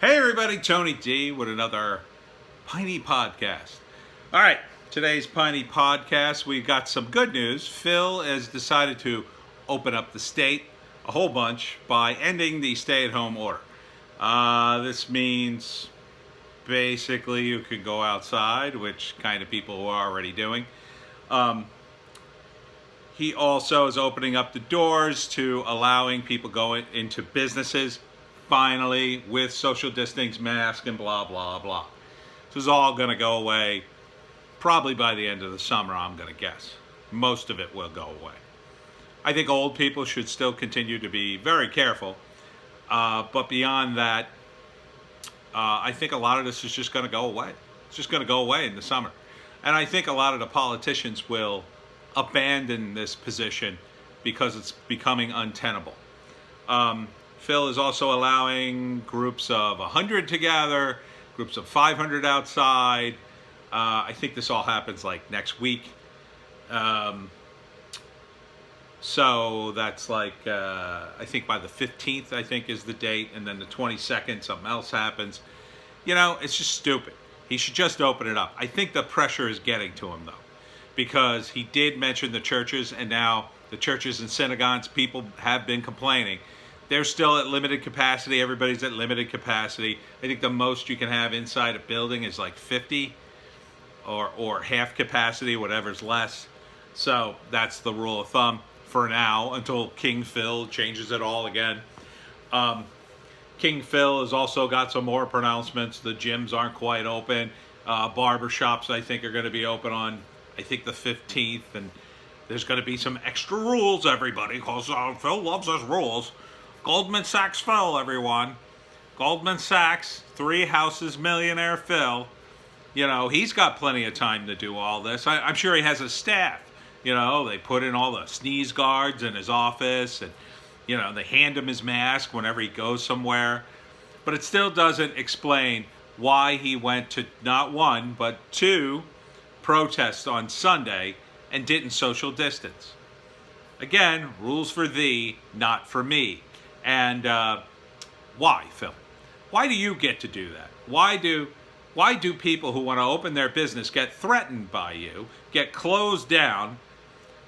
Hey everybody, Tony D with another Piney podcast. All right, today's Piney podcast, we got some good news. Phil has decided to open up the state a whole bunch by ending the stay-at-home order. This means basically you can go outside, which kind of people are already doing. He also is opening up the doors to allowing people going into businesses, finally, with social distancing, masks, and blah, blah, blah. This is all going to go away probably by the end of the summer, I'm going to guess. Most of it will go away. I think old people should still continue to be very careful. But beyond that, I think a lot of this is just going to go away. It's just going to go away in the summer. And I think a lot of the politicians will abandon this position because it's becoming untenable. Phil is also allowing groups of 100 together, groups of 500 outside. I think this all happens like next week. So that's like, I think by the 15th, I think is the date. And then the 22nd, something else happens. You know, it's just stupid. He should just open it up. I think the pressure is getting to him, though, because he did mention the churches, and now the churches and synagogues, people have been complaining. They're still at limited capacity. Everybody's at limited capacity. I think the most you can have inside a building is like 50 or half capacity, whatever's less. So that's the rule of thumb for now until King Phil changes it all again. King Phil has also got some more pronouncements. The gyms aren't quite open. Barber shops, I think, are going to be open on, I think, the 15th. And there's going to be some extra rules, everybody, because Phil loves his rules. Goldman Sachs Phil, everyone. Goldman Sachs, 3 houses millionaire Phil. You know, he's got plenty of time to do all this. I'm sure he has a staff. You know, they put in all the sneeze guards in his office, and, you know, they hand him his mask whenever he goes somewhere. But it still doesn't explain why he went to not 1, but 2 protests on Sunday and didn't social distance. Again, rules for thee, not for me. And why, Phil? Why do you get to do that? Why do people who want to open their business get threatened by you, get closed down,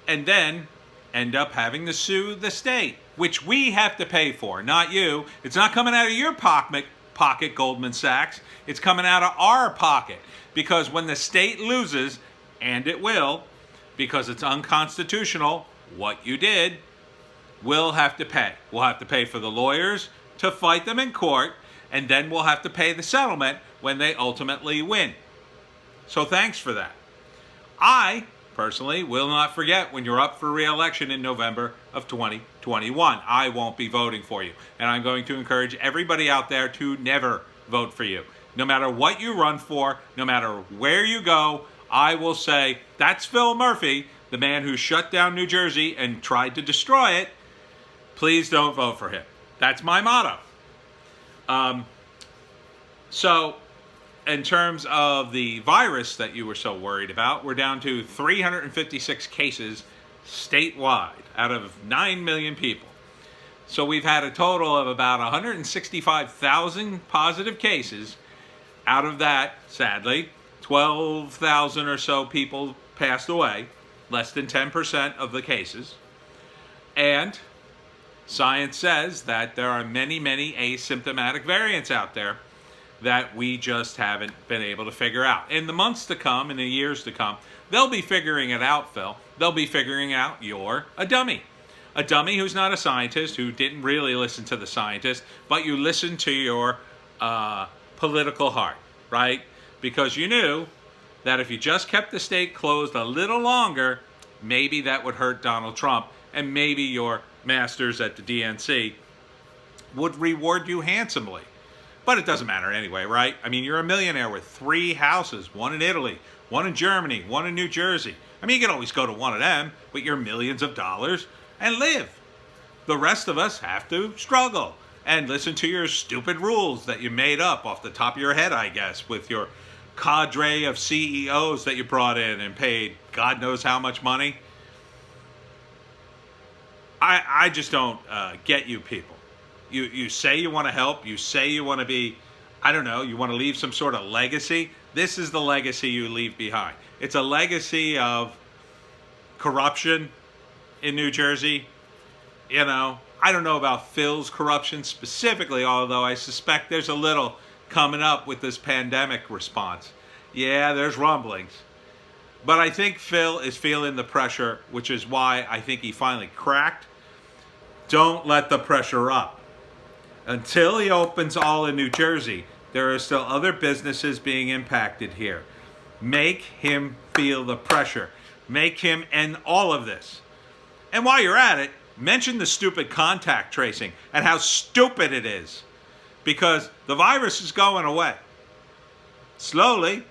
and then end up having to sue the state, which we have to pay for, not you? It's not coming out of your pocket, Goldman Sachs. It's coming out of our pocket. Because when the state loses, and it will, because it's unconstitutional, what you did, we'll have to pay. We'll have to pay for the lawyers to fight them in court, and then we'll have to pay the settlement when they ultimately win. So thanks for that. I, personally, will not forget when you're up for re-election in November of 2021. I won't be voting for you. And I'm going to encourage everybody out there to never vote for you. No matter what you run for, no matter where you go, I will say, that's Phil Murphy, the man who shut down New Jersey and tried to destroy it. Please don't vote for him. That's my motto. So, in terms of the virus that you were so worried about, we're down to 356 cases statewide out of 9 million people. So we've had a total of about 165,000 positive cases. Out of that, sadly, 12,000 or so people passed away, less than 10% of the cases. And science says that there are many, many asymptomatic variants out there that we just haven't been able to figure out. In the months to come, in the years to come, they'll be figuring it out, Phil. They'll be figuring out you're a dummy. A dummy who's not a scientist, who didn't really listen to the scientists, but you listened to your political heart, right? Because you knew that if you just kept the state closed a little longer, maybe that would hurt Donald Trump, and maybe your masters at the DNC would reward you handsomely. But it doesn't matter anyway, right? I mean, you're a millionaire with 3 houses, 1 in Italy, 1 in Germany, 1 in New Jersey. I mean, you can always go to one of them with your millions of dollars and live. The rest of us have to struggle and listen to your stupid rules that you made up off the top of your head, I guess, with your cadre of CEOs that you brought in and paid God knows how much money. I just don't get you people. You say you want to help. You say you want to be I don't know, you want to leave some sort of legacy? This is the legacy you leave behind. It's a legacy of corruption in New Jersey. You know, I don't know about Phil's corruption specifically, although I suspect there's a little coming up with this pandemic response. Yeah, there's rumblings. But I think Phil is feeling the pressure, which is why I think he finally cracked. Don't let the pressure up. Until he opens all in New Jersey, there are still other businesses being impacted here. Make him feel the pressure. Make him end all of this. And while you're at it, mention the stupid contact tracing and how stupid it is. Because the virus is going away. Slowly,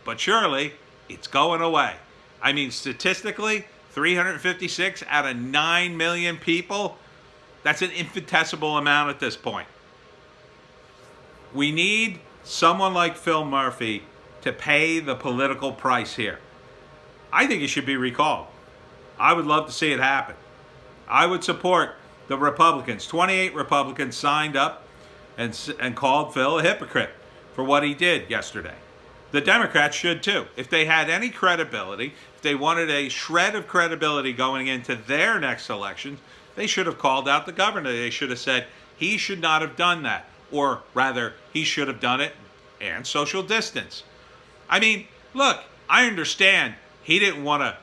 but surely, it's going away. I mean, statistically, 356 out of 9 million people, that's an infinitesimal amount at this point. We need someone like Phil Murphy to pay the political price here. I think he should be recalled. I would love to see it happen. I would support the Republicans. 28 Republicans signed up and called Phil a hypocrite for what he did yesterday. The Democrats should too. If they had any credibility, if they wanted a shred of credibility going into their next election, they should have called out the governor. They should have said he should not have done that. Or rather, he should have done it and social distance. I mean, look, I understand he didn't want to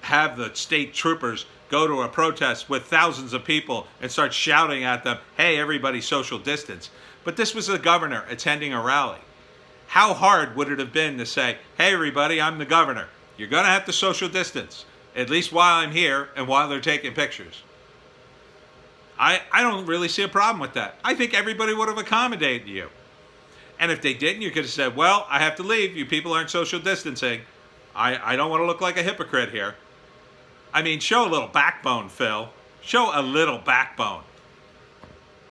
have the state troopers go to a protest with thousands of people and start shouting at them, hey, everybody social distance. But this was the governor attending a rally. How hard would it have been to say, hey, everybody, I'm the governor. You're going to have to social distance, at least while I'm here and while they're taking pictures. I don't really see a problem with that. I think everybody would have accommodated you. And if they didn't, you could have said, well, I have to leave. You people aren't social distancing. I don't want to look like a hypocrite here. I mean, show a little backbone, Phil. Show a little backbone.